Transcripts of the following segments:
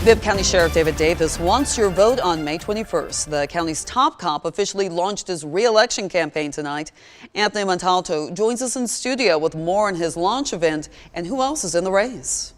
Bibb County Sheriff David Davis wants your vote on May 21st. The county's top cop officially launched his re-election campaign tonight. Anthony Montalto joins us in studio with more on his launch event and who else is in the race.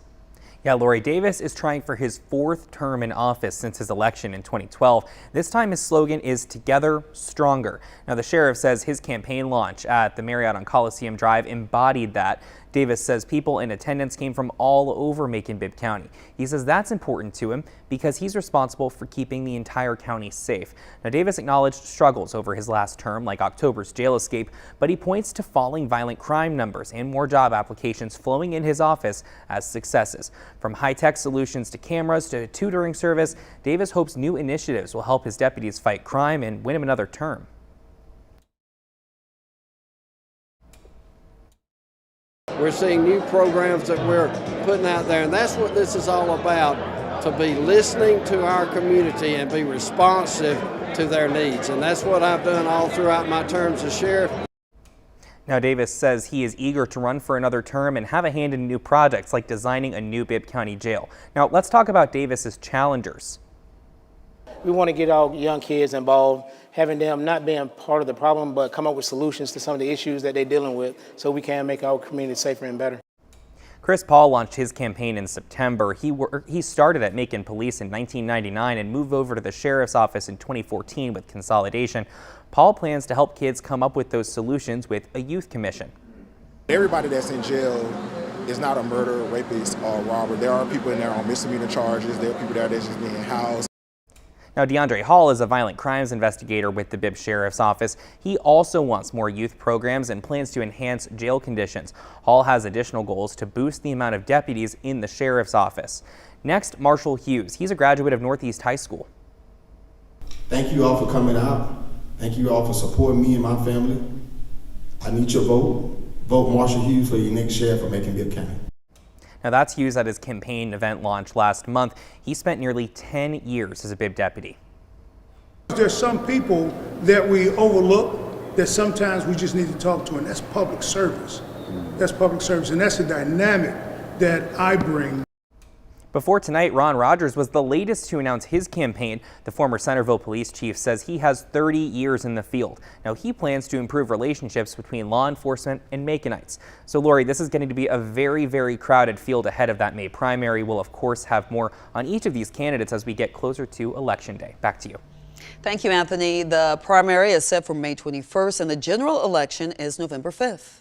Yeah, Lori, Davis is trying for his fourth term in office since his election in 2012. This time his slogan is Together Stronger. Now, the sheriff says his campaign launch at the Marriott on Coliseum Drive embodied that. Davis says people in attendance came from all over Macon-Bibb County. He says that's important to him because he's responsible for keeping the entire county safe. Now, Davis acknowledged struggles over his last term, like October's jail escape, but he points to falling violent crime numbers and more job applications flowing in his office as successes. From high-tech solutions to cameras to tutoring service, Davis hopes new initiatives will help his deputies fight crime and win him another term. We're seeing new programs that we're putting out there, and that's what this is all about, to be listening to our community and be responsive to their needs. And that's what I've done all throughout my terms as sheriff. Now, Davis says he is eager to run for another term and have a hand in new projects like designing a new Bibb County jail. Now, let's talk about Davis's challengers. We want to get our young kids involved, having them not being part of the problem, but come up with solutions to some of the issues that they're dealing with so we can make our community safer and better. Chris Paul launched his campaign in September. He started at Macon Police in 1999 and moved over to the sheriff's office in 2014 with consolidation. Paul plans to help kids come up with those solutions with a youth commission. Everybody that's in jail is not a murderer, rapist, or robber. There are people in there on misdemeanor charges. There are people there that's just being housed. Now, DeAndre Hall is a violent crimes investigator with the Bibb Sheriff's Office. He also wants more youth programs and plans to enhance jail conditions. Hall has additional goals to boost the amount of deputies in the Sheriff's Office. Next, Marshall Hughes. He's a graduate of Northeast High School. Thank you all for coming out. Thank you all for supporting me and my family. I need your vote. Vote Marshall Hughes for your next sheriff of Macon-Bibb County. Now, that's Hughes at his campaign event launch last month. He spent nearly 10 years as a Bibb deputy. There's some people that we overlook that sometimes we just need to talk to, and that's public service. That's public service, and that's a dynamic that I bring. Before tonight, Ron Rogers was the latest to announce his campaign. The former Centerville police chief says he has 30 years in the field. Now, he plans to improve relationships between law enforcement and Maconites. So, Lori, this is going to be a very, very crowded field ahead of that May primary. We'll, of course, have more on each of these candidates as we get closer to Election Day. Back to you. Thank you, Anthony. The primary is set for May 21st and the general election is November 5th.